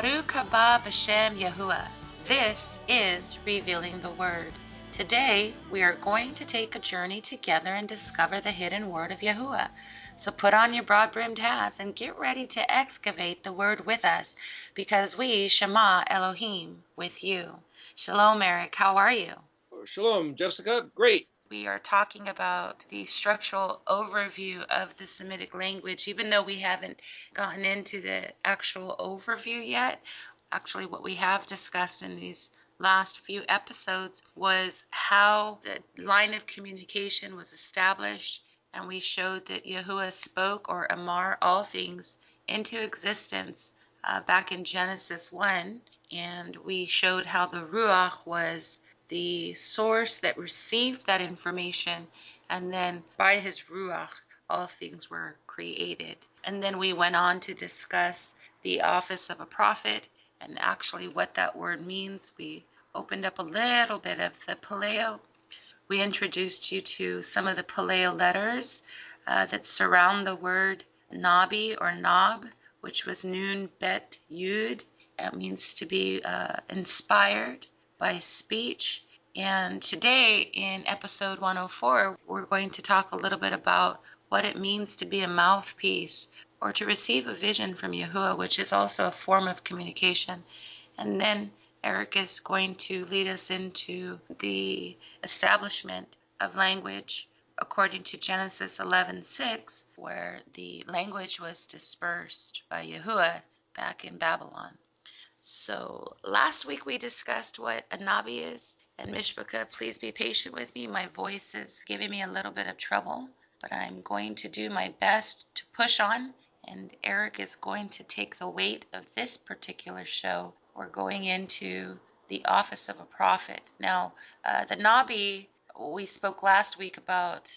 Baruch haba b'shem Yahuwah. This is Revealing the Word. Today, we are going to take a journey together and discover the hidden word of Yahuwah. So put on your broad-brimmed hats and get ready to excavate the word with us, because we Shema Elohim with you. Shalom, Eric. How are you? Shalom, Jessica. Great. We are talking about the structural overview of the Semitic language, even though we haven't gotten into the actual overview yet. Actually, what we have discussed in these last few episodes was how the line of communication was established, and we showed that Yahuwah spoke, or Amar, all things into existence back in Genesis 1, and we showed how the Ruach was the source that received that information, and then by his Ruach, all things were created. And then we went on to discuss the office of a prophet and actually what that word means. We opened up a little bit of the Paleo. We introduced you to some of the Paleo letters that surround the word Nabi or Nab, which was Nun Bet Yud. It means to be inspired by speech. And today in episode 104, we're going to talk a little bit about what it means to be a mouthpiece or to receive a vision from Yahuwah, which is also a form of communication. And then Eric is going to lead us into the establishment of language according to Genesis 11:6, where the language was dispersed by Yahuwah back in Babylon. So last week we discussed what a Nabi is. And Mishpaka, please be patient with me. My voice is giving me a little bit of trouble, but I'm going to do my best to push on. And Eric is going to take the weight of this particular show. We're going into the office of a prophet. Now, the Nabi, we spoke last week about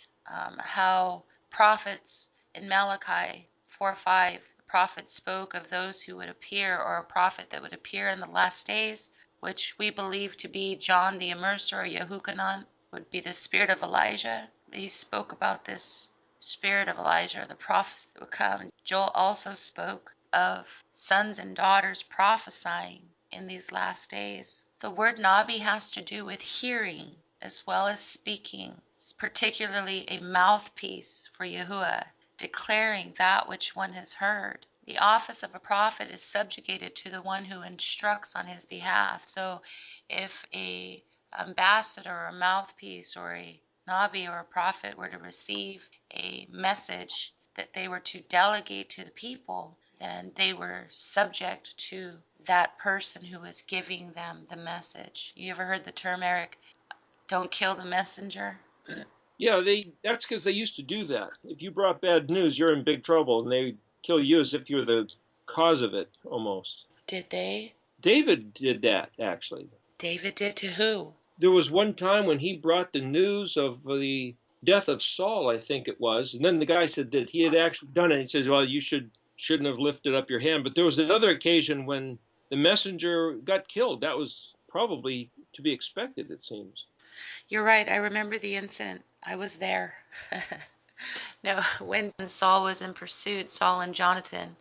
how prophets in Malachi 4:5, the prophet spoke of those who would appear, or a prophet that would appear in the last days, which we believe to be John the Immerser, or Yehukanan, would be the spirit of Elijah. He spoke about this spirit of Elijah, the prophets that would come. Joel also spoke of sons and daughters prophesying in these last days. The word Nabi has to do with hearing as well as speaking, particularly a mouthpiece for Yahuwah, declaring that which one has heard. The office of a prophet is subjugated to the one who instructs on his behalf. So if a ambassador or a mouthpiece or a Nabi or a prophet were to receive a message that they were to delegate to the people, then they were subject to that person who was giving them the message. You ever heard the term, Eric, don't kill the messenger? Yeah, that's because they used to do that. If you brought bad news, you're in big trouble, and they kill you as if you're the cause of it, almost. Did they? David did that, actually. David did to who? There was one time when he brought the news of the death of Saul, I think it was, and then the guy said that he had actually done it. He says, well, you shouldn't have lifted up your hand. But there was another occasion when the messenger got killed. That was probably to be expected, it seems. You're right. I remember the incident. I was there. No, when Saul was in pursuit, Saul and Jonathan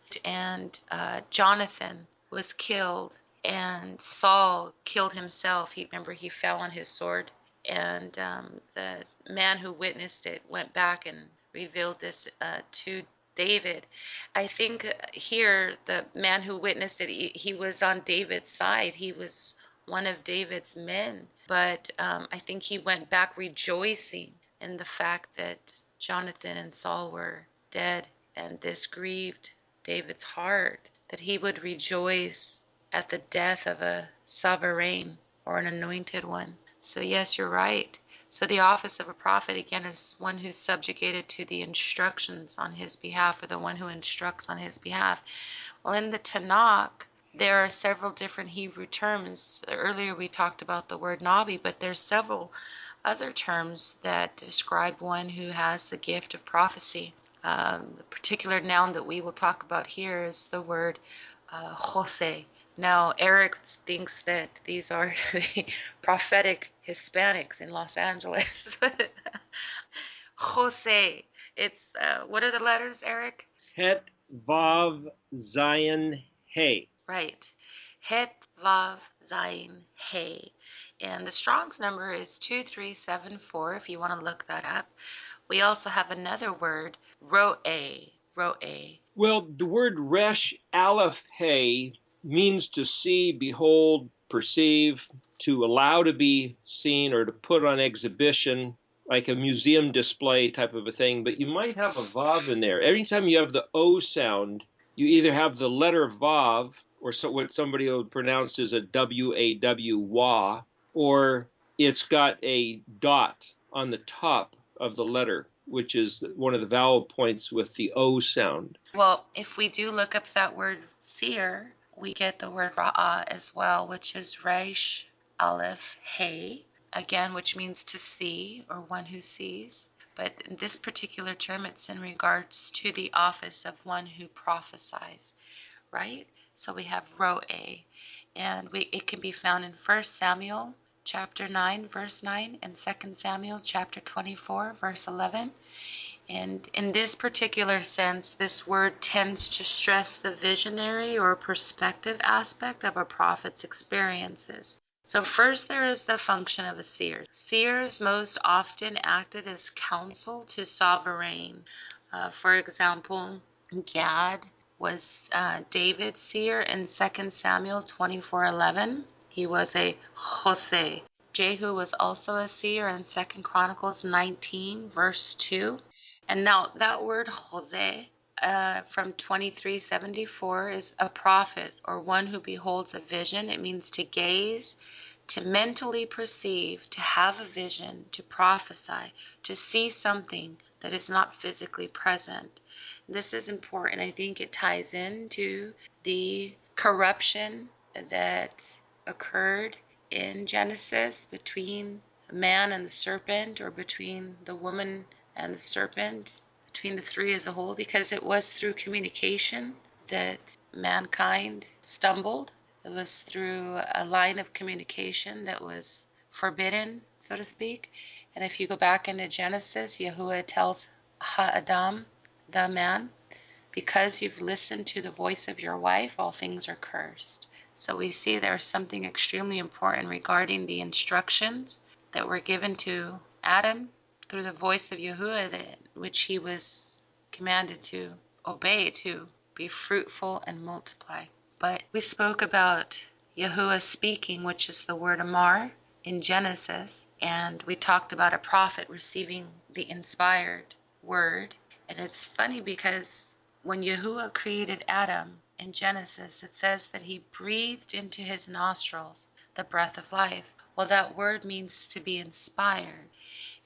was killed, and Saul killed himself. Remember, he fell on his sword, and the man who witnessed it went back and revealed this to David. I think here the man who witnessed it, he was on David's side. He was one of David's men, but I think he went back rejoicing in the fact that Jonathan and Saul were dead, and this grieved David's heart, that he would rejoice at the death of a sovereign or an anointed one. So yes, you're right. So the office of a prophet, again, is one who's subjugated to the instructions on his behalf, or the one who instructs on his behalf. Well, in the Tanakh, there are several different Hebrew terms. Earlier we talked about the word Nabi, but there's several other terms that describe one who has the gift of prophecy. The particular noun that we will talk about here is the word Jose. Now, Eric thinks that these are the prophetic Hispanics in Los Angeles. Jose. It's, what are the letters, Eric? Het, Vav, Zion, Hey. Right. Het, Vav, Zayin, He. And the Strong's number is 2374 if you want to look that up. We also have another word, Ro'eh. Ro'eh. Well, the word Resh Aleph He means to see, behold, perceive, to allow to be seen, or to put on exhibition, like a museum display type of a thing. But you might have a Vav in there. Every time you have the O sound, you either have the letter Vav, or what somebody would pronounce as a W-A-W, Wah, or it's got a dot on the top of the letter, which is one of the vowel points with the O sound. Well, if we do look up that word seer, we get the word ra'ah as well, which is Resh Aleph He, again, which means to see or one who sees. But in this particular term, it's in regards to the office of one who prophesies, right? So we have Ro'eh, and it can be found in 1 Samuel chapter 9, verse 9, and 2 Samuel chapter 24, verse 11. And in this particular sense, this word tends to stress the visionary or perspective aspect of a prophet's experiences. So first there is the function of a seer. Seers most often acted as counsel to sovereign. For example, Gad was David's seer in 2 Samuel 24:11. He was a Jose. Jehu was also a seer in 2 Chronicles 19, verse 2. And now that word Jose from 2374 is a prophet, or one who beholds a vision. It means to gaze, to mentally perceive, to have a vision, to prophesy, to see something that is not physically present. This is important. I think it ties into the corruption that occurred in Genesis between man and the serpent, or between the woman and the serpent, between the three as a whole, because it was through communication that mankind stumbled. It was through a line of communication that was forbidden, so to speak. And if you go back into Genesis, Yahuwah tells Ha-Adam, the man, because you've listened to the voice of your wife, all things are cursed. So we see there's something extremely important regarding the instructions that were given to Adam through the voice of Yahuwah, which he was commanded to obey, to be fruitful and multiply. But we spoke about Yahuwah speaking, which is the word Amar in Genesis, and we talked about a prophet receiving the inspired word. And it's funny because when Yahuwah created Adam in Genesis, it says that he breathed into his nostrils the breath of life. Well, that word means to be inspired.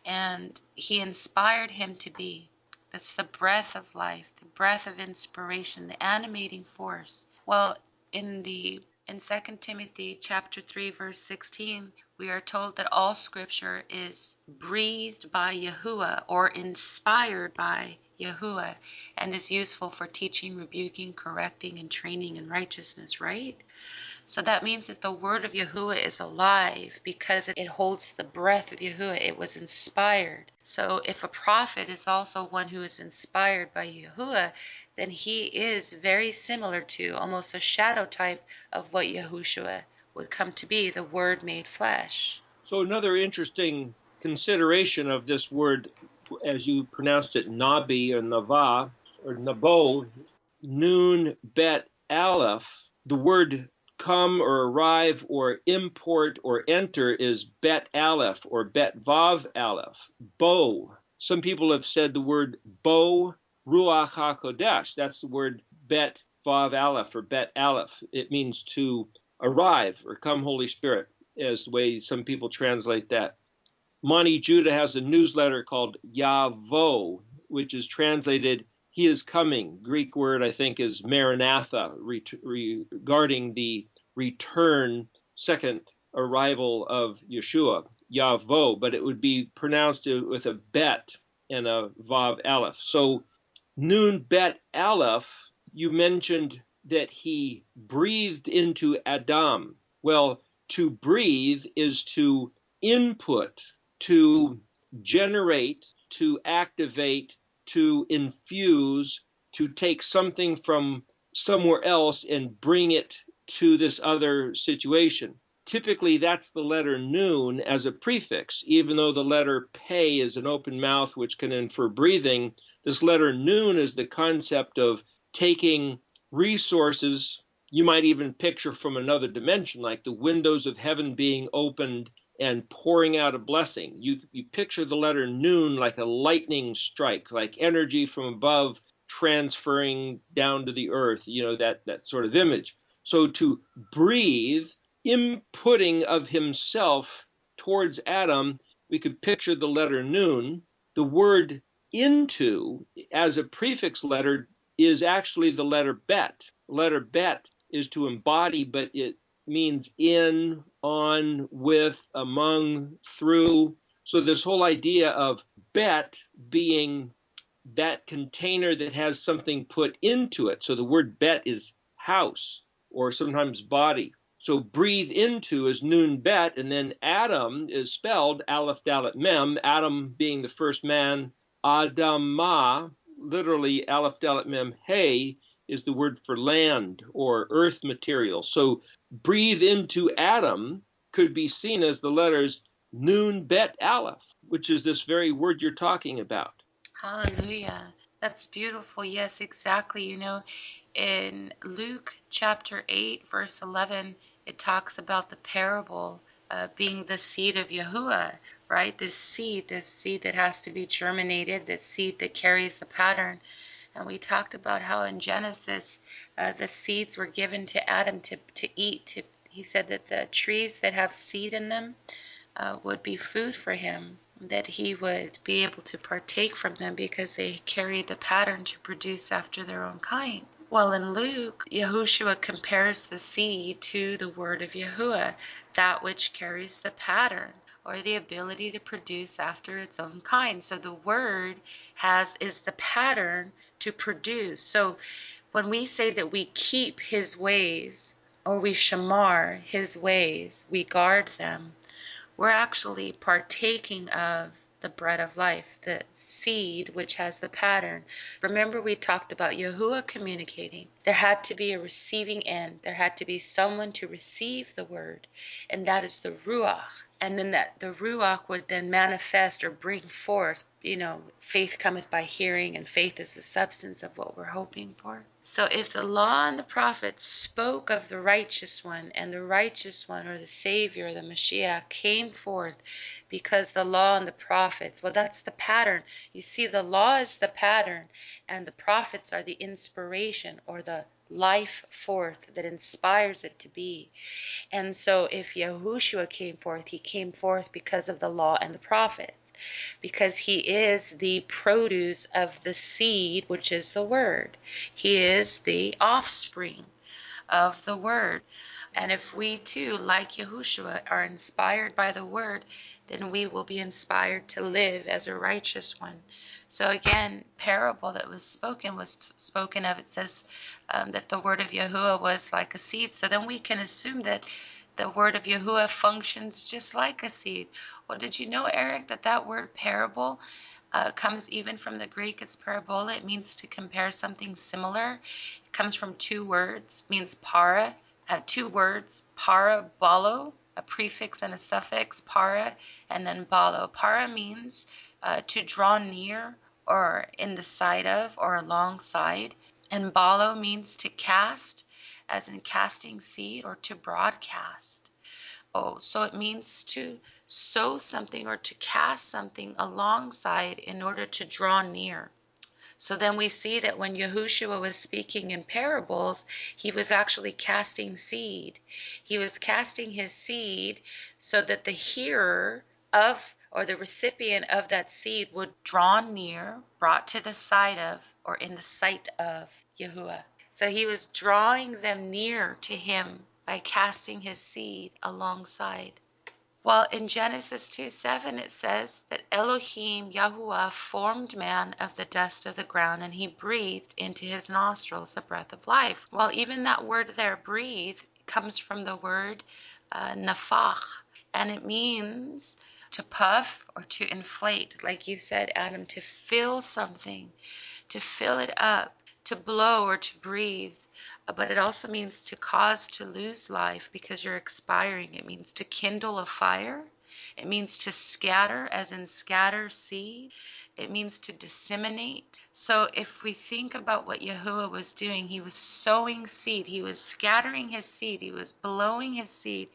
And he inspired him to be. That's the breath of life, the breath of inspiration, the animating force. Well, in 2 Timothy chapter 3, verse 16, we are told that all scripture is breathed by Yahuwah, or inspired by Yahuwah, and is useful for teaching, rebuking, correcting, and training in righteousness, right? So that means that the word of Yahuwah is alive because it holds the breath of Yahuwah. It was inspired. So if a prophet is also one who is inspired by Yahuwah, then he is very similar to, almost a shadow type of what Yahushua would come to be, the Word made flesh. So another interesting consideration of this word, as you pronounced it, Nabi or Nava or Nabo, Nun Bet Aleph, the word come or arrive or import or enter is Bet Aleph or Bet Vav Aleph, Bo. Some people have said the word Bo Ruach HaKodesh. That's the word Bet Vav Aleph or Bet Aleph. It means to arrive or come, Holy Spirit, is the way some people translate that. Monty Judah has a newsletter called Yavo, which is translated he is coming. Greek word, I think, is Maranatha, regarding the return, second arrival of Yeshua, Yavo, but it would be pronounced with a bet and a Vav Aleph. So Nun Bet Aleph, you mentioned that he breathed into Adam. Well, to breathe is to input, to generate, to activate, to infuse, to take something from somewhere else and bring it to this other situation. Typically, that's the letter nun as a prefix. Even though the letter pe is an open mouth, which can infer breathing, this letter nun is the concept of taking resources you might even picture from another dimension, like the windows of heaven being opened and pouring out a blessing. You picture the letter nun like a lightning strike, like energy from above transferring down to the earth, that sort of image. So to breathe, inputting of himself towards Adam, we could picture the letter nun. The word into as a prefix letter is actually the letter bet. The letter bet is to embody, but it means in, on, with, among, through. So this whole idea of bet being that container that has something put into it. So the word bet is house or sometimes body. So breathe into is nun bet, and then Adam is spelled Aleph Dalet Mem, Adam being the first man. Adamah, literally Aleph Dalet Mem Hey, is the word for land or earth material. So breathe into Adam could be seen as the letters Nun Bet Aleph, which is this very word you're talking about. Hallelujah. That's beautiful. Yes, exactly. In Luke chapter 8, verse 11, it talks about the parable being the seed of Yahuwah, right? This seed that has to be germinated, this seed that carries the pattern. And we talked about how in Genesis, the seeds were given to Adam to eat. He said that the trees that have seed in them would be food for him, that he would be able to partake from them because they carried the pattern to produce after their own kind. Well, in Luke, Yahushua compares the seed to the word of Yahuwah, that which carries the pattern or the ability to produce after its own kind. So the word is the pattern to produce. So when we say that we keep his ways or we shamar his ways, we guard them, we're actually partaking of the bread of life, the seed which has the pattern. Remember, we talked about Yahuwah communicating. There had to be a receiving end. There had to be someone to receive the word, and that is the Ruach. And then the Ruach would then manifest or bring forth, faith cometh by hearing, and faith is the substance of what we're hoping for. So if the law and the prophets spoke of the righteous one, and the righteous one, or the Savior, the Mashiach, came forth because the law and the prophets, well, that's the pattern. You see, the law is the pattern, and the prophets are the inspiration or the life forth that inspires it to be. And so if Yahushua came forth, he came forth because of the law and the prophets, because he is the produce of the seed, which is the word. He is the offspring of the word. And if we too, like Yahushua, are inspired by the word, then we will be inspired to live as a righteous one. So again, parable that was spoken of, it says that the word of Yahuwah was like a seed. So then we can assume that the word of Yahuwah functions just like a seed. Well, did you know, Eric, that word parable comes even from the Greek? It's parabola. It means to compare something similar. It comes from two words, means para. Two words, para, balo, a prefix and a suffix, para, and then balo. Para means to draw near or in the side of or alongside. And balo means to cast, as in casting seed, or to broadcast. Oh, so it means to sow something or to cast something alongside in order to draw near. So then we see that when Yahushua was speaking in parables, he was actually casting seed. He was casting his seed so that the hearer of, or the recipient of that seed would draw near, brought to the side of, or in the sight of Yahuwah. So he was drawing them near to him by casting his seed alongside. Well, in Genesis 2:7 it says that Elohim, Yahuwah, formed man of the dust of the ground, and he breathed into his nostrils the breath of life. Well, even that word there, breathe, comes from the word nafach, and it means to puff or to inflate. Like you said, Adam, to fill something, to fill it up, to blow or to breathe, but it also means to cause to lose life because you're expiring. It means to kindle a fire. It means to scatter, as in scatter seed. It means to disseminate. So if we think about what Yahuwah was doing, he was sowing seed. He was scattering his seed. He was blowing his seed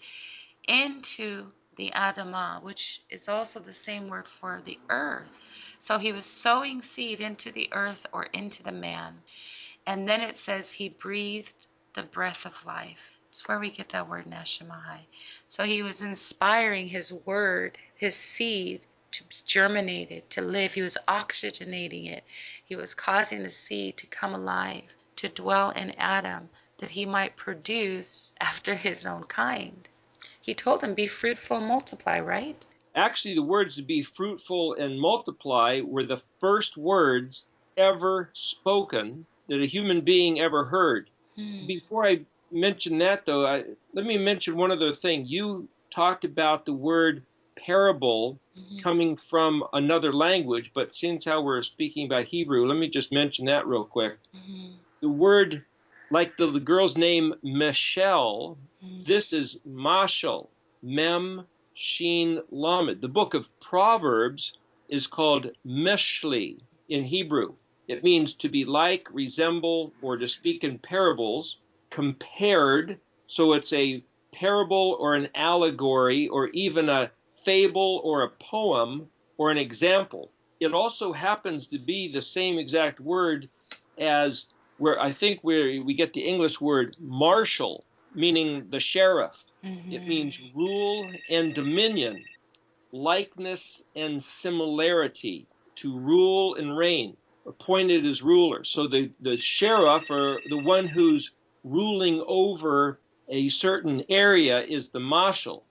into the Adamah, which is also the same word for the earth. So he was sowing seed into the earth or into the man. And then it says he breathed the breath of life. It's where we get that word Neshama. So he was inspiring his word, his seed, to be germinated, to live. He was oxygenating it. He was causing the seed to come alive, to dwell in Adam, that he might produce after his own kind. He told him, be fruitful and multiply, right? Actually, the words to be fruitful and multiply were the first words ever spoken that a human being ever heard. Before I mention that, though, let me mention one other thing. You talked about the word parable coming from another language, but since how we're speaking about Hebrew, let me just mention that real quick. The word, like the girl's name Michelle, this is Mashal, Mem, Shin, Lamed. The book of Proverbs is called Mishli in Hebrew. It means to be like, resemble, or to speak in parables, compared. So it's a parable or an allegory or even a fable or a poem or an example. It also happens to be the same exact word as where I think we get the English word marshal, meaning the sheriff. It means rule and dominion, likeness and similarity, to rule and reign, appointed as ruler. So the sheriff, or the one who's ruling over a certain area, is the mashal.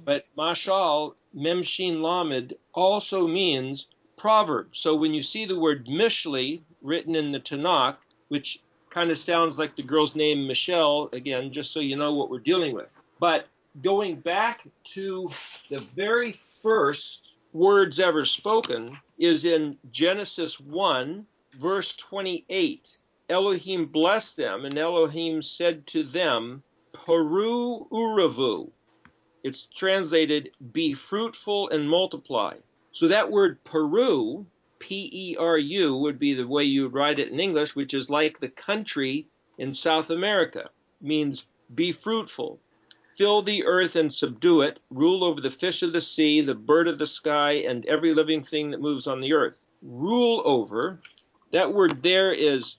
But mashal, memshin lamed, also means proverb. So when you see the word mishli written in the Tanakh, which kind of sounds like the girl's name Michelle, again, just so you know what we're dealing with. But going back to the very first words ever spoken is in Genesis 1, verse 28. Elohim blessed them, and Elohim said to them, Peru uravu. It's translated, be fruitful and multiply. So that word Peru, P-E-R-U, would be the way you would write it in English, which is like the country in South America. Means be fruitful. Fill the earth and subdue it. Rule over the fish of the sea, the bird of the sky, and every living thing that moves on the earth. Rule over, that word there is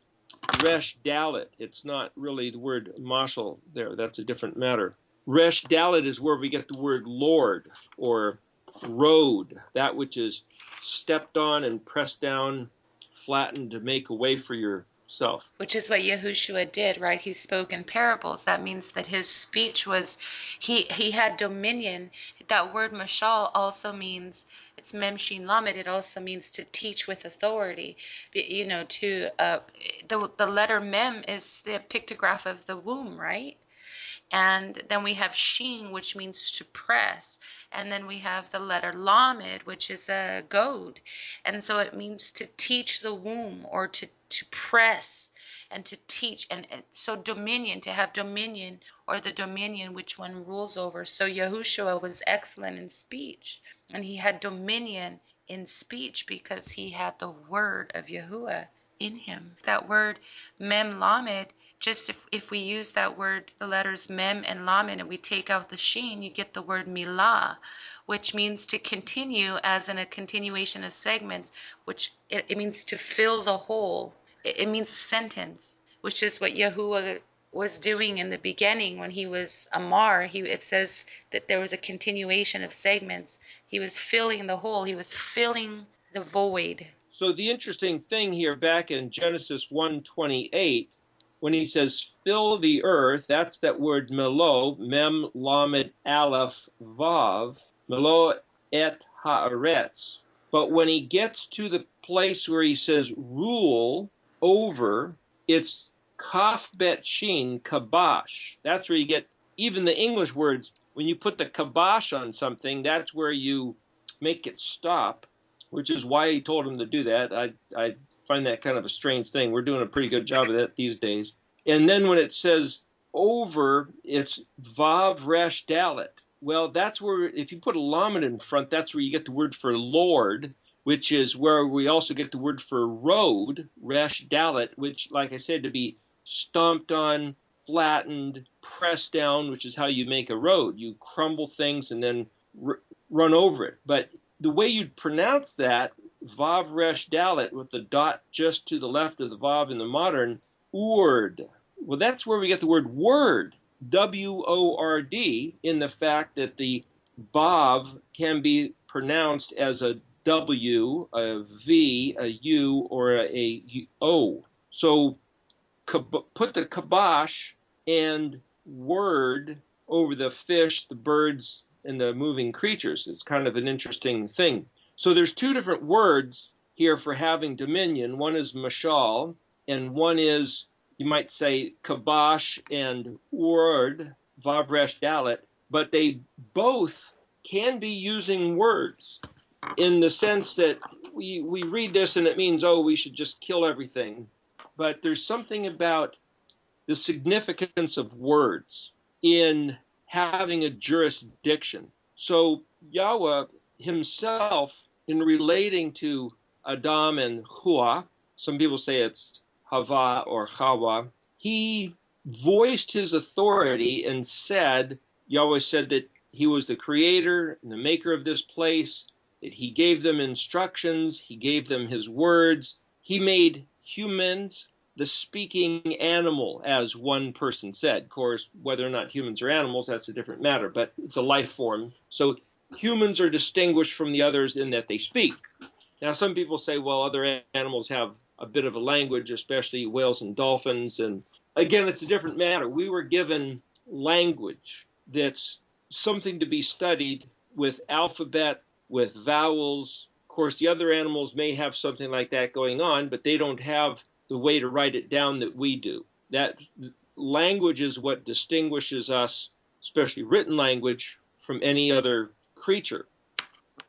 resh dalet. It's not really the word mashal there. That's a different matter. Resh dalet is where we get the word Lord or road, that which is stepped on and pressed down, flattened to make a way for yourself. Which is what Yahushua did, right? He spoke in parables. That means that his speech was, he had dominion. That word mashal also means, it's memshin lamed, it also means to teach with authority. You know, the letter mem is the pictograph of the womb, right? And then we have Shin, which means to press. And then we have the letter Lamed, which is a goad. And so it means to teach the womb, or to press and to teach. And so dominion, to have dominion, or the dominion which one rules over. So Yahushua was excellent in speech. And he had dominion in speech because he had the word of Yahuwah in him. That word mem lamed, just if we use that word, the letters mem and lamed, and we take out the sheen, you get the word milah, which means to continue, as in a continuation of segments, which it means to fill the whole. It means sentence, which is what Yahuwah was doing in the beginning when he was Amar. It says that there was a continuation of segments. He was filling the whole. He was filling the void. So the interesting thing here back in Genesis 1:28, when he says fill the earth, that's that word melo, mem, lamed, aleph, vav, melo et haaretz. But when he gets to the place where he says rule over, it's kaf bet shin, kabash. That's where you get even the English words. When you put the kabash on something, that's where you make it stop, which is why he told him to do that. I find that kind of a strange thing. We're doing a pretty good job of that these days. And then when it says over, it's Vav Resh Dalet. Well, that's where, if you put a lamed in front, that's where you get the word for Lord, which is where we also get the word for road, Resh Dalet, which, like I said, to be stomped on, flattened, pressed down, which is how you make a road. You crumble things and then run over it. But the way you'd pronounce that, Vav Resh Dalet, with the dot just to the left of the Vav in the modern, Ord. Well, that's where we get the word word, W-O-R-D, in the fact that the Vav can be pronounced as a W, a V, a U, or a O. So put the kibosh and word over the fish, the birds, and the moving creatures. It's kind of an interesting thing. So there's two different words here for having dominion. One is mashal, and one is, you might say, kibosh and word, Vav Resh Dalet, but they both can be using words in the sense that we read this and it means, oh, we should just kill everything. But there's something about the significance of words in having a jurisdiction. So Yahweh himself, in relating to Adam and Hua, some people say it's Hava or Hawa, he voiced his authority and said, Yahweh said that he was the creator and the maker of this place, that he gave them instructions, he gave them his words, he made humans the speaking animal, as one person said. Of course, whether or not humans are animals, that's a different matter, but it's a life form. So humans are distinguished from the others in that they speak. Now, some people say, well, other animals have a bit of a language, especially whales and dolphins. And again, it's a different matter. We were given language that's something to be studied with alphabet, with vowels. Of course, the other animals may have something like that going on, but they don't have the way to write it down that we do. That language is what distinguishes us, especially written language, from any other creature.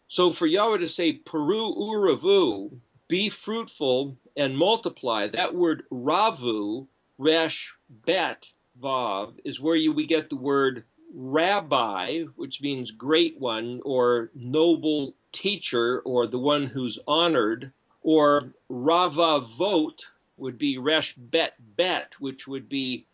So for Yahweh to say, Peru uravu, be fruitful and multiply, that word ravu, resh bet vav, is where we get the word rabbi, which means great one, or noble teacher, or the one who's honored, or ravavot would be resh bet bet, which would be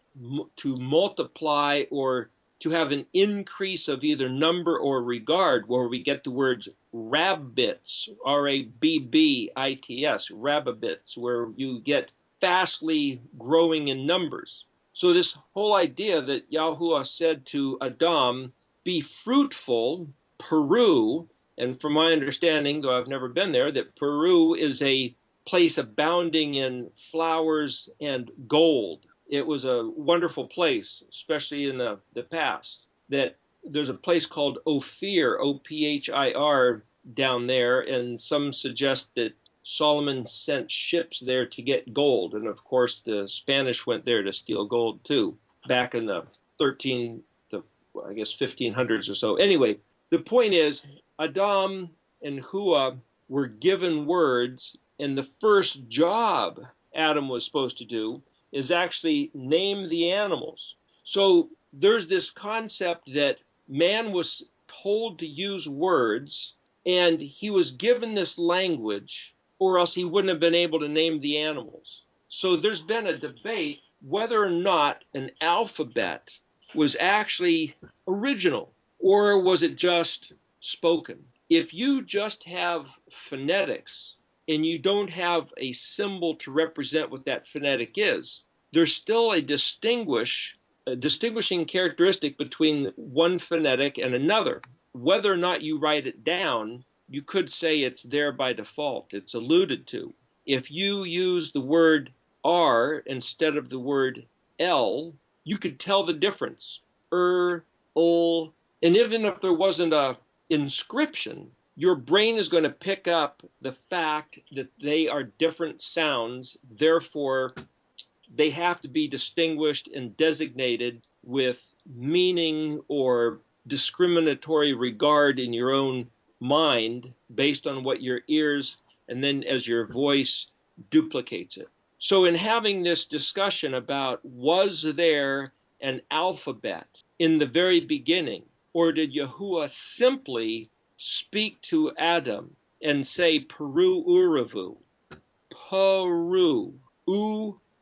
to multiply or to have an increase of either number or regard, where we get the words rabbits, R-A-B-B-I-T-S, rabbits, where you get fastly growing in numbers. So this whole idea that Yahuwah said to Adam, be fruitful, Peru, and from my understanding, though I've never been there, that Peru is a place abounding in flowers and gold. It was a wonderful place, especially in the past, that there's a place called Ophir, O-P-H-I-R, down there, and some suggest that Solomon sent ships there to get gold. And of course, the Spanish went there to steal gold too, back in the 1500s or so. Anyway, the point is, Adam and Hua were given words, and the first job Adam was supposed to do is actually name the animals. So there's this concept that man was told to use words, and he was given this language, or else he wouldn't have been able to name the animals. So there's been a debate whether or not an alphabet was actually original, or was it just spoken. If you just have phonetics and you don't have a symbol to represent what that phonetic is, there's still a distinguishing characteristic between one phonetic and another. Whether or not you write it down, you could say it's there by default. It's alluded to. If you use the word R instead of the word L, you could tell the difference. Ul, and even if there wasn't a inscription, your brain is going to pick up the fact that they are different sounds. Therefore, they have to be distinguished and designated with meaning or discriminatory regard in your own mind based on what your ears, and then as your voice duplicates it. So in having this discussion about was there an alphabet in the very beginning, or did Yahuwah simply speak to Adam and say Peru Uravu, Peru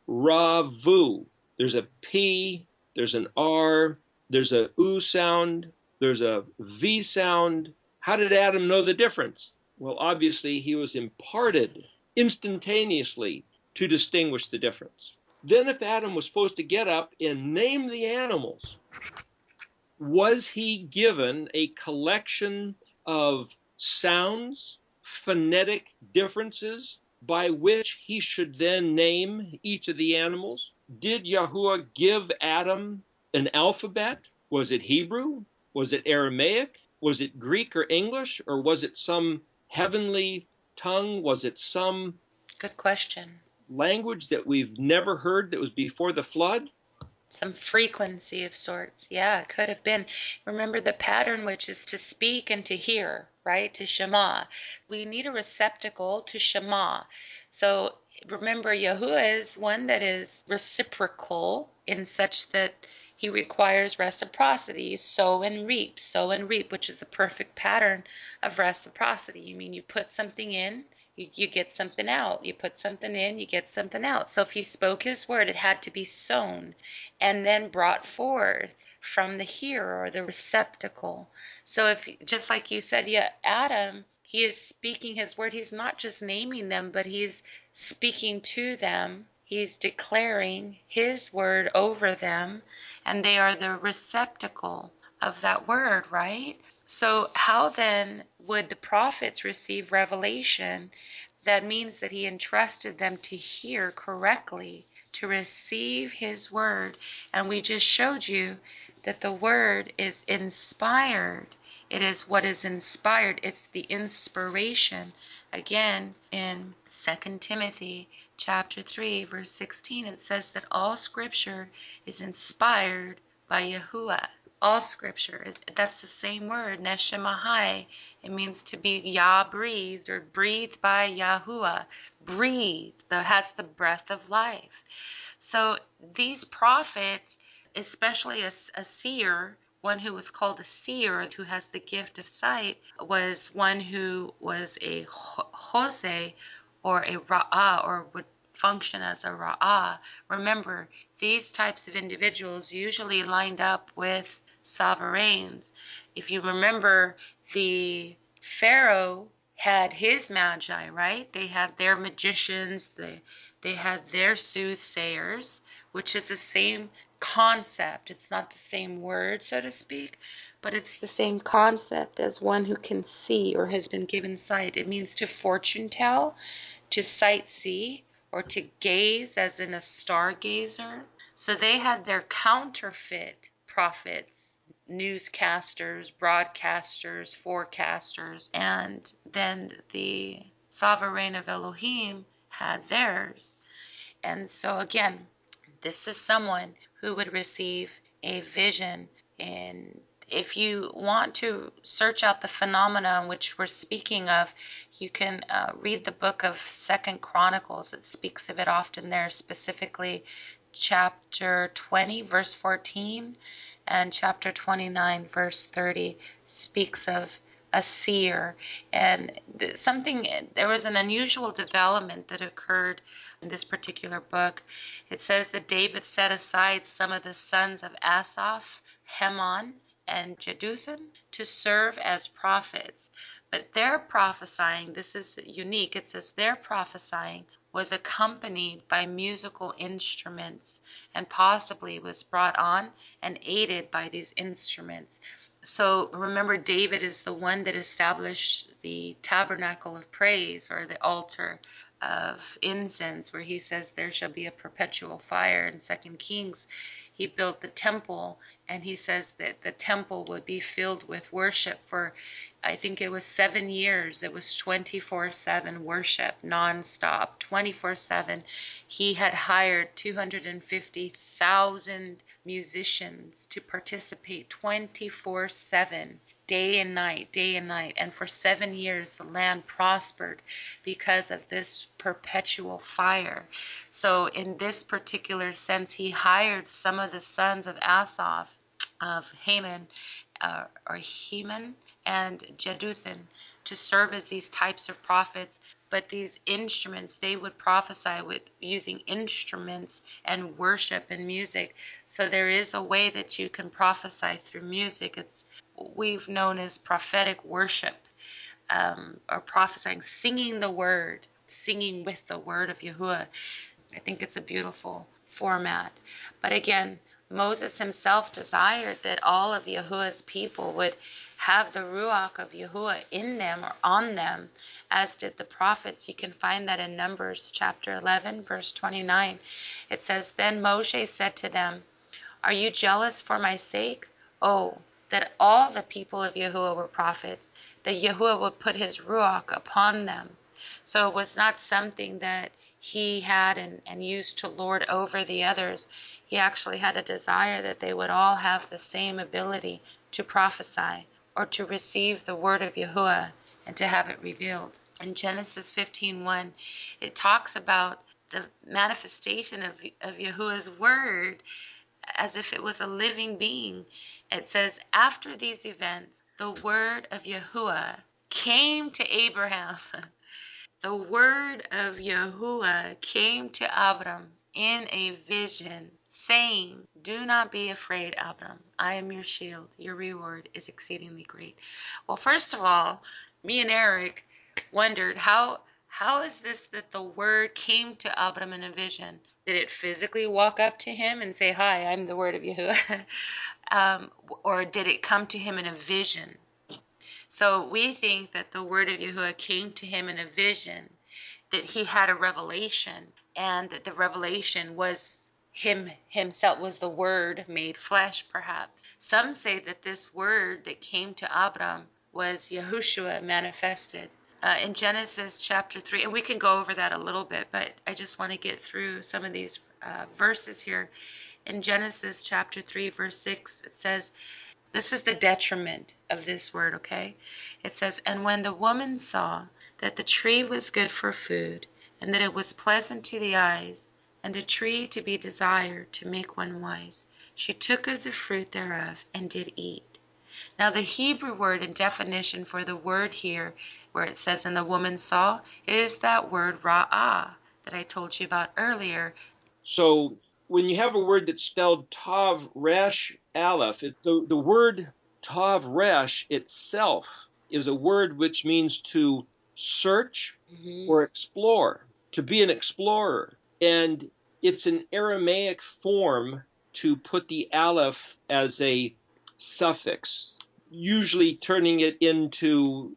Uravu? There's a P, there's an R, there's a U sound, there's a V sound. How did Adam know the difference? Well, obviously he was imparted instantaneously to distinguish the difference. Then if Adam was supposed to get up and name the animals, was he given a collection of sounds, phonetic differences by which he should then name each of the animals? Did Yahuwah give Adam an alphabet? Was it Hebrew? Was it Aramaic? Was it Greek or English? Or was it some heavenly tongue? Was it some Good question. language that we've never heard that was before the flood? Some frequency of sorts. Yeah, it could have been. Remember the pattern, which is to speak and to hear, right? To Shema. We need a receptacle to Shema. So remember, Yahuwah is one that is reciprocal in such that he requires reciprocity. Sow and reap, which is the perfect pattern of reciprocity. You mean you put something in, you get something out. You put something in, you get something out. So if he spoke his word, it had to be sown and then brought forth from the hearer or the receptacle. So if, just like you said, yeah, Adam, he is speaking his word. He's not just naming them, but he's speaking to them. He's declaring his word over them, and they are the receptacle of that word, right? So how then would the prophets receive revelation? That means that he entrusted them to hear correctly, to receive his word. And we just showed you that the word is inspired. It is what is inspired. It's the inspiration. Again, in 2 Timothy chapter 3, verse 16, it says that all scripture is inspired by Yahuwah. All scripture, that's the same word, neshemahai. It means to be Yah breathed, or breathed by Yahuwah. Breathed, that has the breath of life. So these prophets, especially a seer, one who was called a seer, who has the gift of sight, was one who was a Hoseh, or a Ra'ah, or would function as a Ra'ah. Remember, these types of individuals usually lined up with sovereigns. If you remember, the Pharaoh had his magi, right? They had their magicians, they had their soothsayers, which is the same concept. It's not the same word, so to speak, but it's the same concept as one who can see or has been given sight. It means to fortune tell, to sight see, or to gaze, as in a stargazer. So they had their counterfeit prophets, newscasters, broadcasters, forecasters, and then the sovereign of Elohim had theirs. And so again, this is someone who would receive a vision. And if you want to search out the phenomena which we're speaking of, you can read the book of 2 Chronicles. It speaks of it often there, specifically chapter 20, verse 14, and chapter 29, verse 30 speaks of a seer. And there was an unusual development that occurred in this particular book. It says that David set aside some of the sons of Asaph, Heman, and Jeduthun to serve as prophets. But their prophesying, this is unique, it says their prophesying was accompanied by musical instruments and possibly was brought on and aided by these instruments. So remember, David is the one that established the tabernacle of praise, or the altar of incense, where he says there shall be a perpetual fire. In 2 Kings, he built the temple, and he says that the temple would be filled with worship for, I think it was 7 years. It was 24/7 worship, nonstop, 24/7. He had hired 250,000 musicians to participate 24/7 day and night, day and night. And for 7 years, the land prospered because of this perpetual fire. So in this particular sense, he hired some of the sons of Asaph, of Haman, or Heman, and Jeduthun, to serve as these types of prophets. But these instruments, they would prophesy with using instruments and worship and music. So there is a way that you can prophesy through music. It's what we've known as prophetic worship, or prophesying, singing the word, singing with the word of Yahuwah. I think it's a beautiful format. But again, Moses himself desired that all of Yahuwah's people would have the Ruach of Yahuwah in them or on them, as did the prophets. You can find that in Numbers chapter 11, verse 29. It says, "Then Moshe said to them, Are you jealous for my sake? Oh, that all the people of Yahuwah were prophets, that Yahuwah would put his Ruach upon them." So it was not something that he had and used to lord over the others. He actually had a desire that they would all have the same ability to prophesy or to receive the word of Yahuwah and to have it revealed. In Genesis 15:1, it talks about the manifestation of Yahuwah's word as if it was a living being. It says, "After these events, the word of Yahuwah came to Abraham." The word of Yahuwah came to Abram in a vision, saying, "Do not be afraid, Abram. I am your shield. Your reward is exceedingly great." Well, first of all, me and Eric wondered, how is this that the word came to Abram in a vision? Did it physically walk up to him and say, "Hi, I'm the word of Yahuwah"? Or did it come to him in a vision? So we think that the word of Yahuwah came to him in a vision, that he had a revelation, and that the revelation was himself, was the word made flesh, perhaps. Some say that this word that came to Abram was Yahushua manifested. In Genesis chapter 3, and we can go over that a little bit, but I just want to get through some of these verses here. In Genesis chapter 3, verse 6, it says, this is the detriment of this word, okay? It says, "And when the woman saw that the tree was good for food, and that it was pleasant to the eyes, and a tree to be desired to make one wise, she took of the fruit thereof, and did eat." Now the Hebrew word and definition for the word here, where it says, "and the woman saw," is that word ra'ah that I told you about earlier. So when you have a word that's spelled Tav Resh Aleph, the word Tav Resh itself is a word which means to search or explore, to be an explorer. And it's an Aramaic form to put the Aleph as a suffix, usually turning it into,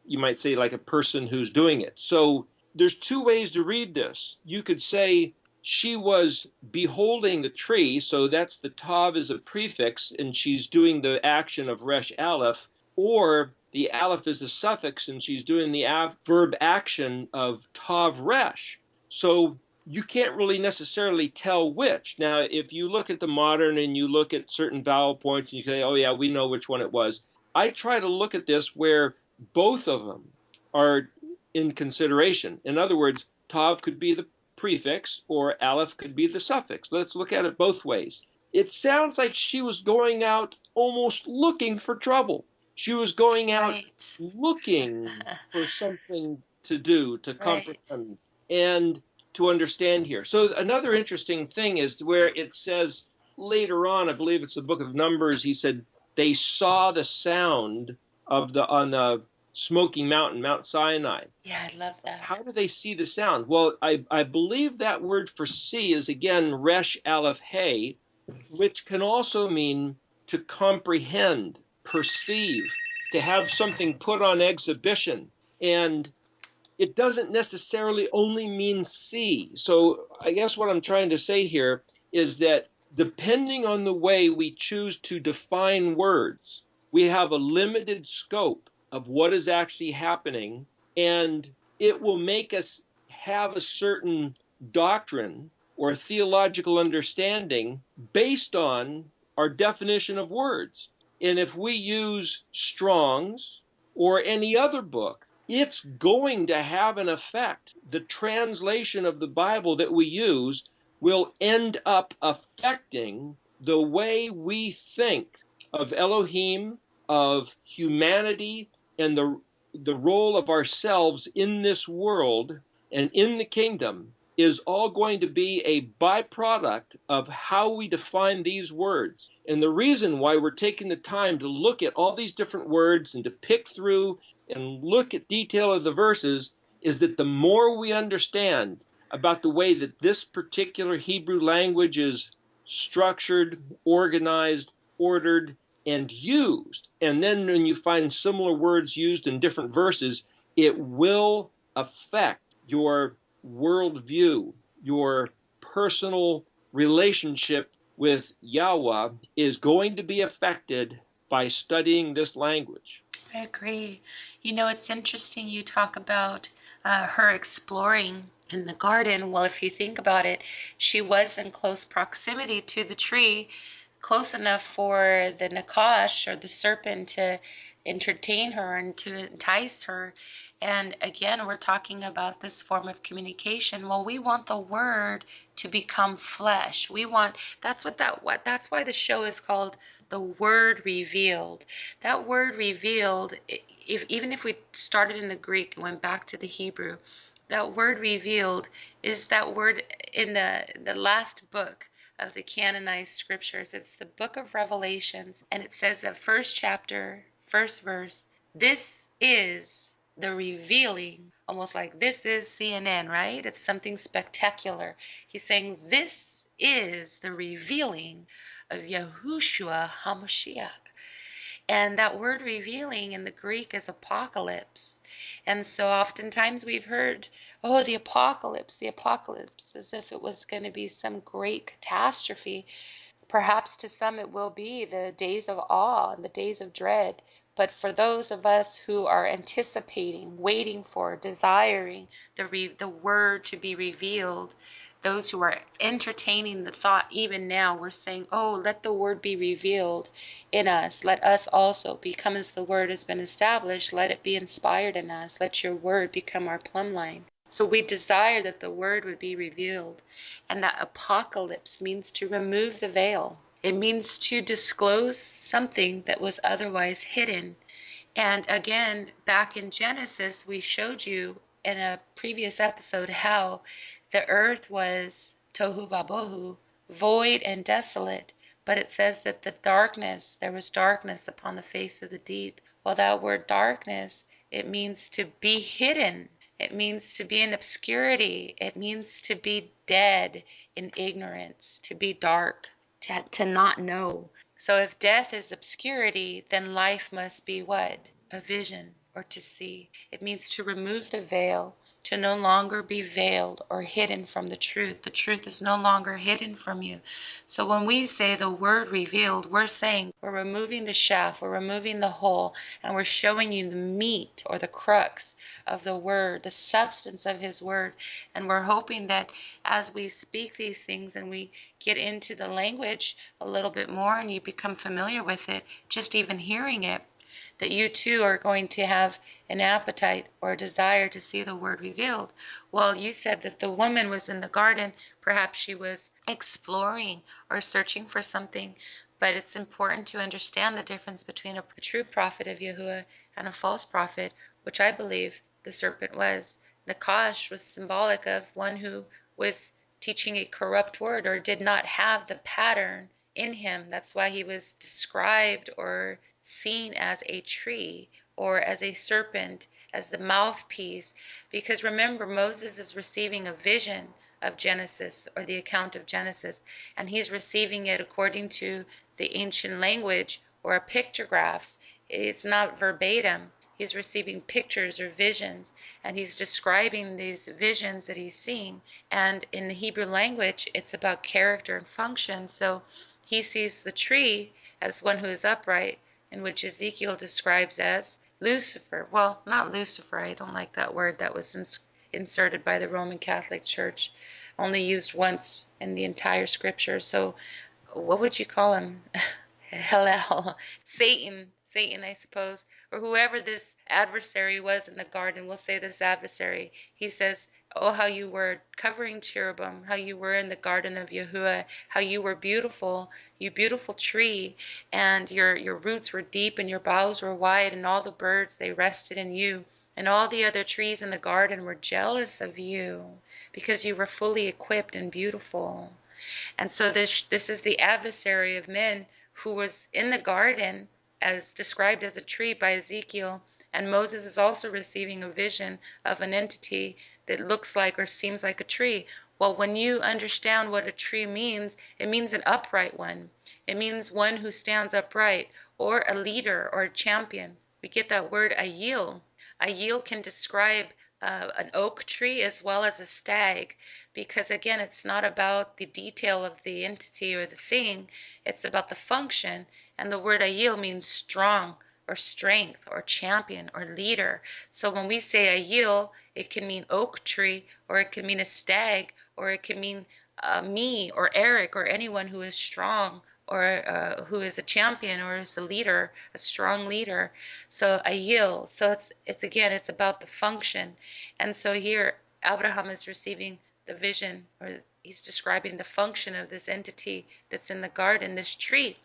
you might say, like a person who's doing it. So there's two ways to read this. You could say, she was beholding the tree, so that's the tav is a prefix, and she's doing the action of resh aleph, or the aleph is a suffix, and she's doing the verb action of tav resh. So you can't really necessarily tell which. Now, if you look at the modern and you look at certain vowel points and you say, "Oh yeah, we know which one it was," I try to look at this where both of them are in consideration. In other words, tav could be the prefix or aleph could be the suffix. Let's look at it both ways. It sounds like she was going out almost looking for trouble. She was going out looking for something to do, to comprehend, and to understand here. So another interesting thing is where it says later on, I believe it's the book of Numbers, he said, they saw the sound of on the smoking mountain, Mount Sinai. Yeah, I love that. How do they see the sound? Well, I believe that word for see is, again, resh aleph hey, which can also mean to comprehend, perceive, to have something put on exhibition. And it doesn't necessarily only mean see. So I guess what I'm trying to say here is that depending on the way we choose to define words, we have a limited scope of what is actually happening, and it will make us have a certain doctrine or theological understanding based on our definition of words. And if we use Strong's or any other book, it's going to have an effect. The translation of the Bible that we use will end up affecting the way we think of Elohim, of humanity, and the role of ourselves in this world and in the kingdom is all going to be a byproduct of how we define these words. And the reason why we're taking the time to look at all these different words and to pick through and look at detail of the verses is that the more we understand about the way that this particular Hebrew language is structured, organized, ordered, and used, and then when you find similar words used in different verses, it will affect your worldview, your personal relationship with Yahweh is going to be affected by studying this language. I agree. It's interesting you talk about her exploring in the garden. Well, if you think about it, she was in close proximity to the tree, close enough for the Nakash or the serpent to entertain her and to entice her. And again, we're talking about this form of communication. Well, we want the word to become flesh. That's why the show is called The Word Revealed. That word revealed, even if we started in the Greek and went back to the Hebrew, that word revealed is that word in the last book of the canonized scriptures. It's the book of Revelations, and it says that first chapter, first verse, this is the revealing, almost like this is CNN, right? It's something spectacular. He's saying this is the revealing of Yahushua HaMashiach. And that word revealing in the Greek is apocalypse. And so oftentimes we've heard, oh, the apocalypse, as if it was going to be some great catastrophe. Perhaps to some it will be the days of awe and the days of dread. But for those of us who are anticipating, waiting for, desiring the word to be revealed, those who are entertaining the thought even now, we're saying, oh, let the word be revealed in us. Let us also become as the word has been established. Let it be inspired in us. Let your word become our plumb line. So we desire that the word would be revealed. And that apocalypse means to remove the veil. It means to disclose something that was otherwise hidden. And again, back in Genesis, we showed you in a previous episode how the earth was tohu vabohu, void and desolate. But it says that there was darkness upon the face of the deep. Well, that word darkness, it means to be hidden. It means to be in obscurity. It means to be dead in ignorance, to be dark, to not know. So if death is obscurity, then life must be what? A vision, or to see. It means to remove the veil, to no longer be veiled or hidden from the truth. The truth is no longer hidden from you. So when we say the word revealed, we're saying we're removing the shaft, we're removing the hole, and we're showing you the meat or the crux of the word, the substance of his word. And we're hoping that as we speak these things and we get into the language a little bit more and you become familiar with it, just even hearing it, that you too are going to have an appetite or a desire to see the word revealed. Well, you said that the woman was in the garden. Perhaps she was exploring or searching for something. But it's important to understand the difference between a true prophet of Yahuwah and a false prophet, which I believe the serpent was. Nakash was symbolic of one who was teaching a corrupt word or did not have the pattern in him. That's why he was described or seen as a tree or as a serpent, as the mouthpiece. Because remember, Moses is receiving a vision of Genesis or the account of Genesis, and he's receiving it according to the ancient language or pictographs. It's not verbatim. He's receiving pictures or visions, and he's describing these visions that he's seeing. And in the Hebrew language, it's about character and function. So he sees the tree as one who is upright, in which Ezekiel describes as Lucifer. Well, not Lucifer. I don't like that word that was inserted by the Roman Catholic Church, only used once in the entire scripture. So what would you call him? Hillel, Satan, I suppose, or whoever this adversary was in the garden. We'll say this adversary. He says, "Oh, how you were covering cherubim, how you were in the garden of Yahuwah, how you were beautiful, you beautiful tree, and your roots were deep and your boughs were wide, and all the birds they rested in you." And all the other trees in the garden were jealous of you because you were fully equipped and beautiful. And so this is the adversary of men who was in the garden as described as a tree by Ezekiel. And Moses is also receiving a vision of an entity that looks like or seems like a tree. Well, when you understand what a tree means, it means an upright one. It means one who stands upright, or a leader or a champion. We get that word ayil. Ayil can describe an oak tree as well as a stag, because again, it's not about the detail of the entity or the thing, it's about the function. And the word ayil means strong or strength or champion or leader. So when we say ayil, it can mean oak tree, or it can mean a stag, or it can mean me or Eric or anyone who is strong, or who is a champion or is a leader, a strong leader. So ayil. So it's again, it's about the function. And so here Abraham is receiving the vision, or he's describing the function of this entity that's in the garden, this tree.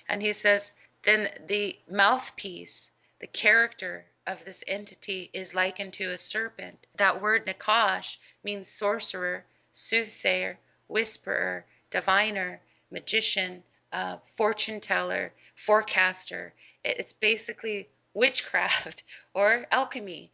And he says, then the mouthpiece, the character of this entity is likened to a serpent. That word nakash means sorcerer, soothsayer, whisperer, diviner, magician, fortune teller, forecaster. It's basically witchcraft or alchemy,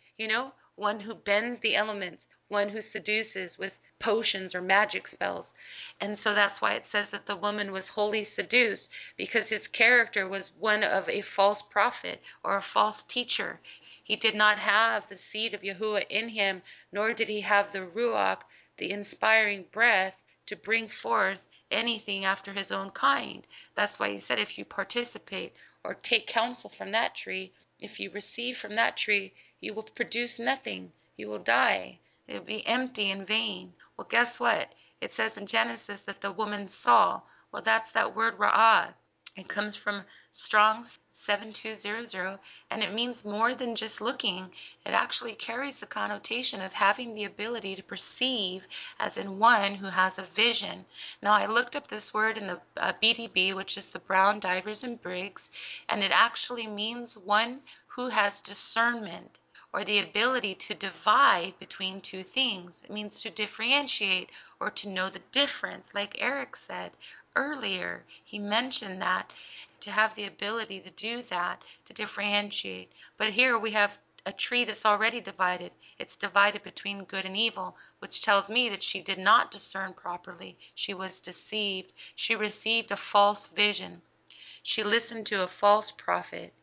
one who bends the elements, one who seduces with potions or magic spells. And so that's why it says that the woman was wholly seduced, because his character was one of a false prophet or a false teacher. He did not have the seed of Yahuwah in him, nor did he have the Ruach, the inspiring breath, to bring forth anything after his own kind. That's why he said, if you participate or take counsel from that tree, if you receive from that tree, you will produce nothing. You will die. It will be empty and vain. Well, guess what? It says in Genesis that the woman saw. Well, that's that word ra'ah. It comes from Strong's 7200, and it means more than just looking. It actually carries the connotation of having the ability to perceive, as in one who has a vision. Now, I looked up this word in the BDB, which is the Brown, Divers, and Briggs, and it actually means one who has discernment, or the ability to divide between two things. It means to differentiate or to know the difference. Like Eric said earlier, he mentioned that, to have the ability to do that, to differentiate. But here we have a tree that's already divided. It's divided between good and evil, which tells me that she did not discern properly. She was deceived. She received a false vision. She listened to a false prophet,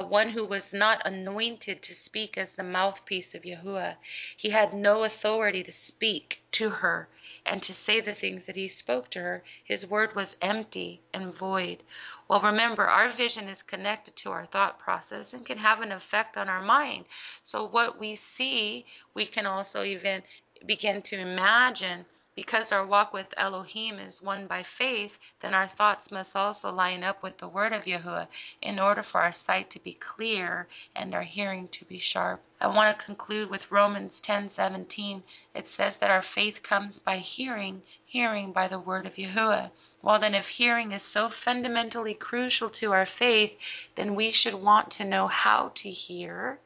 one who was not anointed to speak as the mouthpiece of Yahuwah. He had no authority to speak to her and to say the things that he spoke to her. His word was empty and void. Well, remember, our vision is connected to our thought process and can have an effect on our mind. So what we see, we can also even begin to imagine. Because our walk with Elohim is one by faith, then our thoughts must also line up with the word of Yahuwah in order for our sight to be clear and our hearing to be sharp. I want to conclude with Romans 10:17. It says that our faith comes by hearing, hearing by the word of Yahuwah. Well, then if hearing is so fundamentally crucial to our faith, then we should want to know how to hear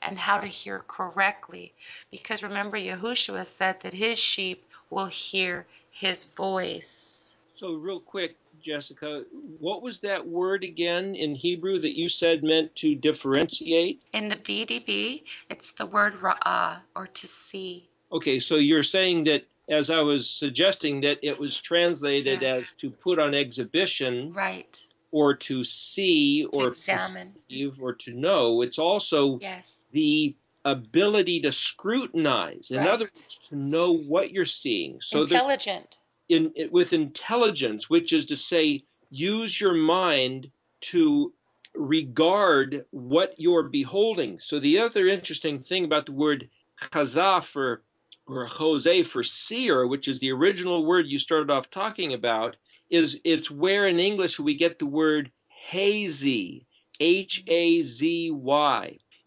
and how to hear correctly. Because remember, Yahushua said that his sheep will hear his voice. So real quick, Jessica, what was that word again in Hebrew that you said meant to differentiate? In the BDB, it's the word ra'ah, or to see. Okay, so you're saying that, as I was suggesting, that it was translated as to put on exhibition. Right. Or to see, or to examine, perceive, or to know. It's also the ability to scrutinize. In other words, to know what you're seeing. So intelligent. With intelligence, which is to say, use your mind to regard what you're beholding. So the other interesting thing about the word chazah or Jose for seer, which is the original word you started off talking about, is it's where in English we get the word hazy, Hazy.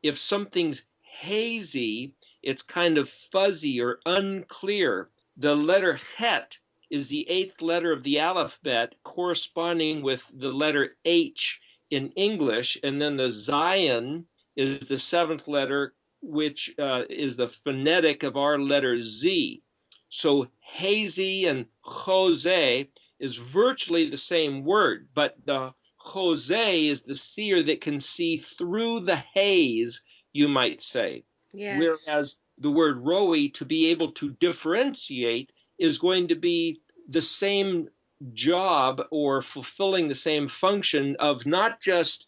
If something's hazy, it's kind of fuzzy or unclear. The letter het is the 8th letter of the alphabet, corresponding with the letter H in English, and then the Zion is the 7th letter, which is the phonetic of our letter Z. So hazy and Jose is virtually the same word, but the Jose is the seer that can see through the haze, you might say. Yes. Whereas the word Roi, to be able to differentiate, is going to be the same job or fulfilling the same function of not just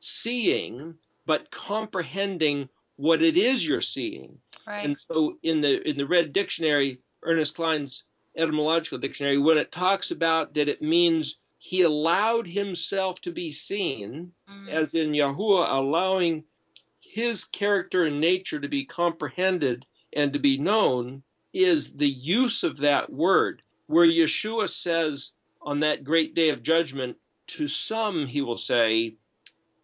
seeing, but comprehending what it is you're seeing. Right. And so in the Red Dictionary, Ernest Klein's etymological dictionary, when it talks about that, it means he allowed himself to be seen, as in Yahuwah allowing his character and nature to be comprehended and to be known, is the use of that word, where Yeshua says on that great day of judgment, to some he will say,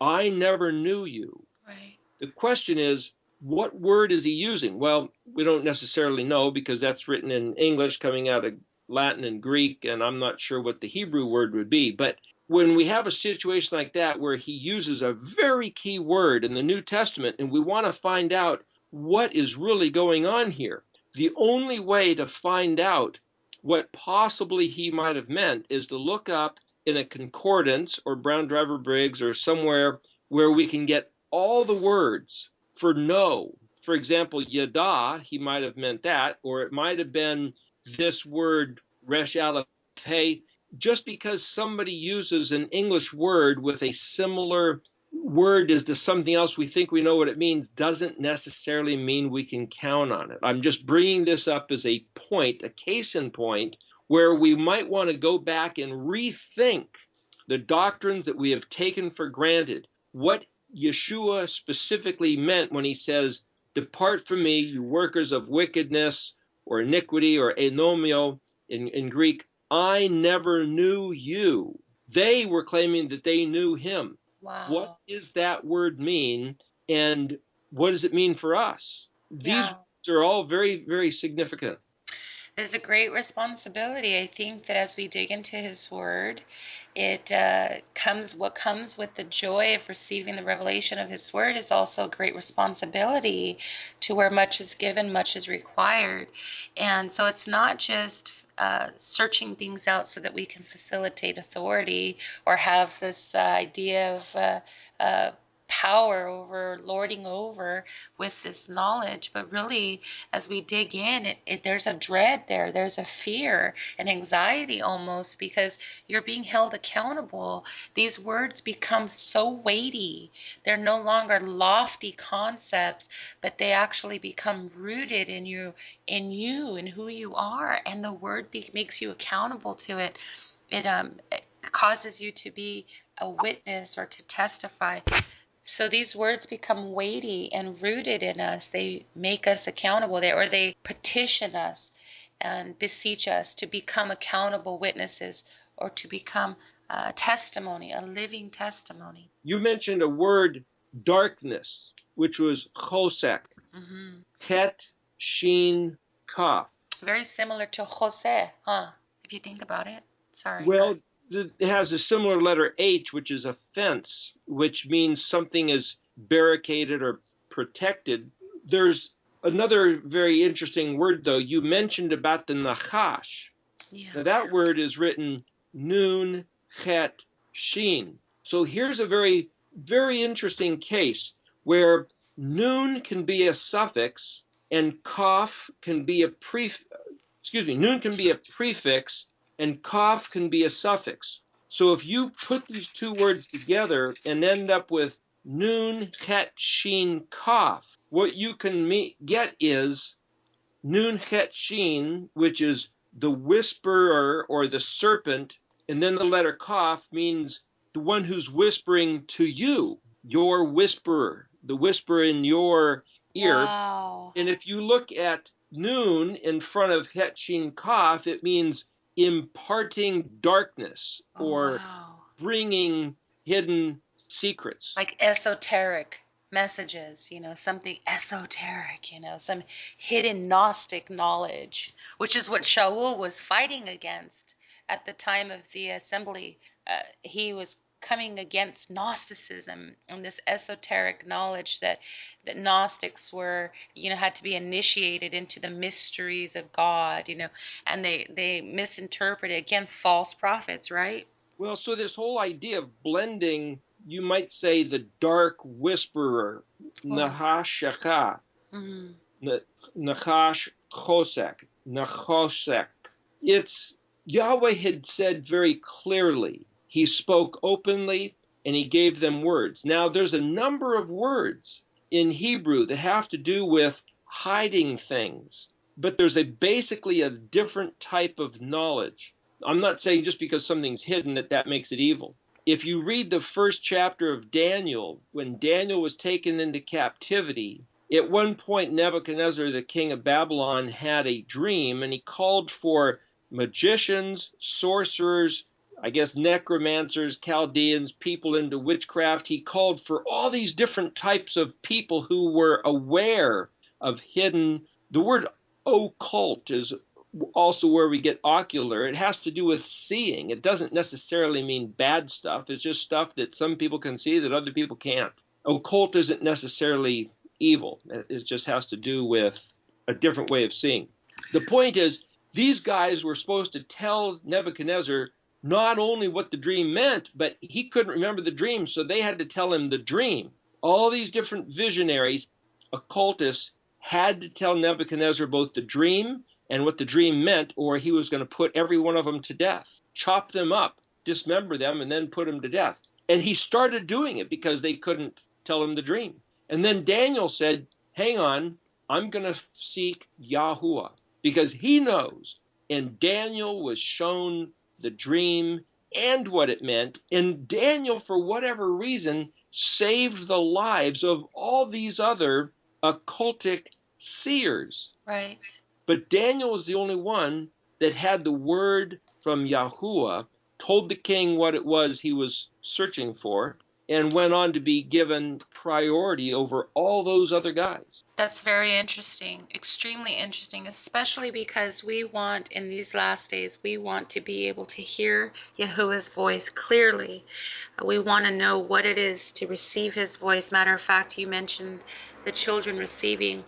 I never knew you. Right. The question is, what word is he using? Well, we don't necessarily know, because that's written in English coming out of Latin and Greek, and I'm not sure what the Hebrew word would be. But when we have a situation like that where he uses a very key word in the New Testament and we want to find out what is really going on here, the only way to find out what possibly he might have meant is to look up in a concordance or Brown Driver Briggs or somewhere where we can get all the words for know. For example, yada, he might have meant that, or it might have been this word resh aleph hey. Just because somebody uses an English word with a similar word as to something else we think we know what it means doesn't necessarily mean we can count on it. I'm just bringing this up as a point, a case in point, where we might want to go back and rethink the doctrines that we have taken for granted. What Yeshua specifically meant when he says, depart from me, you workers of wickedness or iniquity or anomio in Greek, I never knew you. They were claiming that they knew him. Wow. What does that word mean, and what does it mean for us? These words are all very, very significant. There's a great responsibility. I think that as we dig into his word, it what comes with the joy of receiving the revelation of his word is also a great responsibility, to where much is given, much is required. And so it's not just searching things out so that we can facilitate authority or have this idea of power over, lording over with this knowledge, but really as we dig in, there's a dread there, there's a fear, an anxiety almost, because you're being held accountable. These words become so weighty. They're no longer lofty concepts, but they actually become rooted in you and who you are, and the word makes you accountable to it. It causes you to be a witness or to testify. So these words become weighty and rooted in us. They make us accountable, they petition us and beseech us to become accountable witnesses, or to become a testimony, a living testimony. You mentioned a word, darkness, which was chosek. Het, sheen, kaf. Very similar to Jose, huh? If you think about it. Sorry. Well, it has a similar letter H, which is a fence, which means something is barricaded or protected. There's another very interesting word, though. You mentioned about the nachash. Yeah. Now, that word is written nun, het, sheen. So here's a very, very interesting case where nun can be a suffix and kaf can be a nun can be a prefix and kaf can be a suffix. So if you put these two words together and end up with nun, het, sheen, kaf, what you can get is nun, het, sheen, which is the whisperer or the serpent, and then the letter kaf means the one who's whispering to you, your whisperer, the whisper in your ear. Wow. And if you look at nun in front of het, sheen, kaf, it means imparting darkness or bringing hidden secrets. Like esoteric messages, something esoteric, some hidden Gnostic knowledge, which is what Shaul was fighting against at the time of the assembly. He was coming against Gnosticism and this esoteric knowledge that Gnostics were, had to be initiated into the mysteries of God, and they misinterpreted, again, false prophets, right? Well, so this whole idea of blending, you might say, the dark whisperer, Nahashaka, Nahash Chosek. It's Yahweh had said very clearly. He spoke openly and he gave them words. Now, there's a number of words in Hebrew that have to do with hiding things, but there's basically a different type of knowledge. I'm not saying just because something's hidden that makes it evil. If you read the first chapter of Daniel, when Daniel was taken into captivity, at one point Nebuchadnezzar, the king of Babylon, had a dream, and he called for magicians, sorcerers, I guess necromancers, Chaldeans, people into witchcraft. He called for all these different types of people who were aware of hidden. The word occult is also where we get ocular. It has to do with seeing. It doesn't necessarily mean bad stuff. It's just stuff that some people can see that other people can't. Occult isn't necessarily evil. It just has to do with a different way of seeing. The point is, these guys were supposed to tell Nebuchadnezzar not only what the dream meant, but he couldn't remember the dream, so they had to tell him the dream. All these different visionaries, occultists, had to tell Nebuchadnezzar both the dream and what the dream meant, or he was going to put every one of them to death, chop them up, dismember them, and then put them to death. And he started doing it because they couldn't tell him the dream. And then Daniel said, hang on, I'm going to seek Yahuwah, because he knows. And Daniel was shown the dream and what it meant. And Daniel, for whatever reason, saved the lives of all these other occultic seers. Right. But Daniel was the only one that had the word from Yahuwah, told the king what it was he was searching for, and went on to be given priority over all those other guys. That's very interesting, extremely interesting, especially because we want, in these last days, we want to be able to hear Yahuwah's voice clearly. We want to know what it is to receive his voice. Matter of fact, you mentioned the children receiving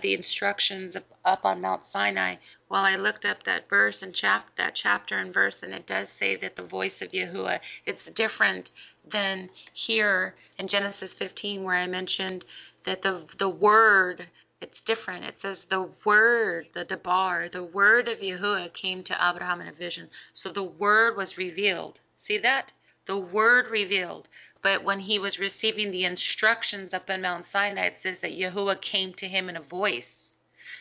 the instructions up on Mount Sinai. Well, I looked up that verse and that chapter and verse, and it does say that the voice of Yahuwah, it's different than here in Genesis 15, where I mentioned that the word, it's different. It says the word, the Debar, the word of Yahuwah came to Abraham in a vision. So the word was revealed. See that? The word revealed. But when he was receiving the instructions up in Mount Sinai, it says that Yahuwah came to him in a voice.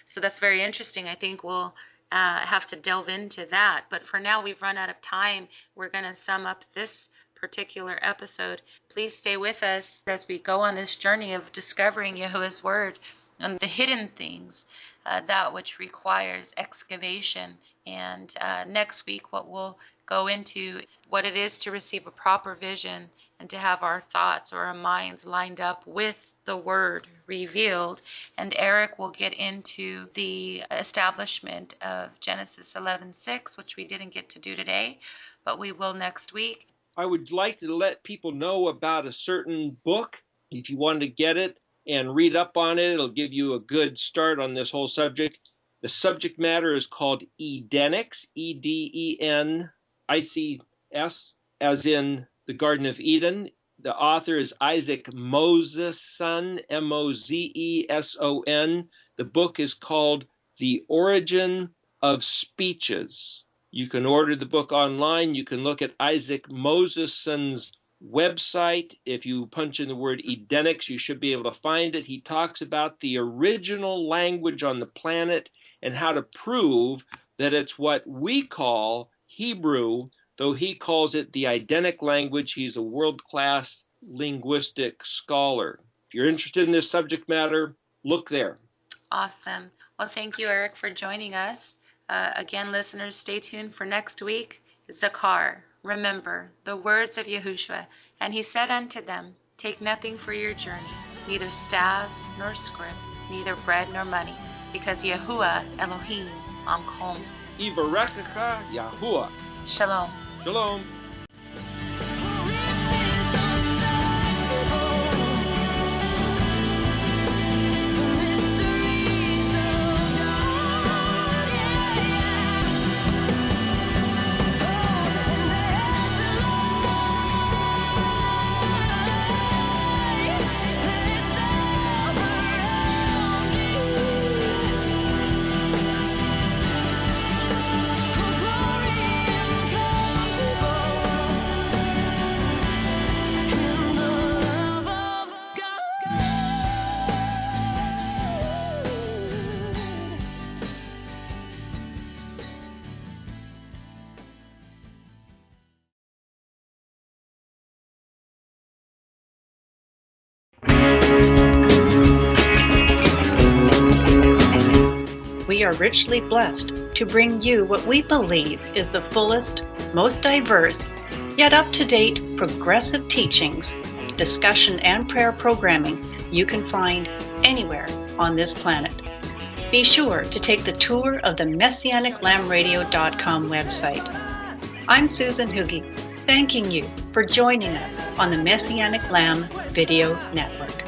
So that's very interesting. I think we'll have to delve into that. But for now, we've run out of time. We're going to sum up this particular episode. Please stay with us as we go on this journey of discovering Yahuwah's word and the hidden things, that which requires excavation. And next week, what we'll go into what it is to receive a proper vision and to have our thoughts or our minds lined up with the word revealed. And Eric will get into the establishment of Genesis 11:6, which we didn't get to do today, but we will next week. I would like to let people know about a certain book. If you want to get it and read up on it, it'll give you a good start on this whole subject. The subject matter is called Edenics, Edenics, as in the Garden of Eden. The author is Isaac Mozeson, Mozeson. The book is called The Origin of Speeches. You can order the book online. You can look at Isaac Moseson's website. If you punch in the word Edenics, you should be able to find it. He talks about the original language on the planet and how to prove that it's what we call Hebrew, though he calls it the Edenic language. He's a world-class linguistic scholar. If you're interested in this subject matter, look there. Awesome. Well, thank you, Eric, for joining us. Again, listeners, stay tuned for next week. Zakar, remember the words of Yahushua, and he said unto them, Take nothing for your journey, neither staves nor scrip, neither bread nor money, because Yahuwah Elohim Amkom. Yivarechecha Yahuwah. Shalom. Shalom. We are richly blessed to bring you what we believe is the fullest, most diverse, yet up-to-date progressive teachings, discussion, and prayer programming you can find anywhere on this planet. Be sure to take the tour of the MessianicLambRadio.com website. I'm Susan Hoogie, thanking you for joining us on the Messianic Lamb Video Network.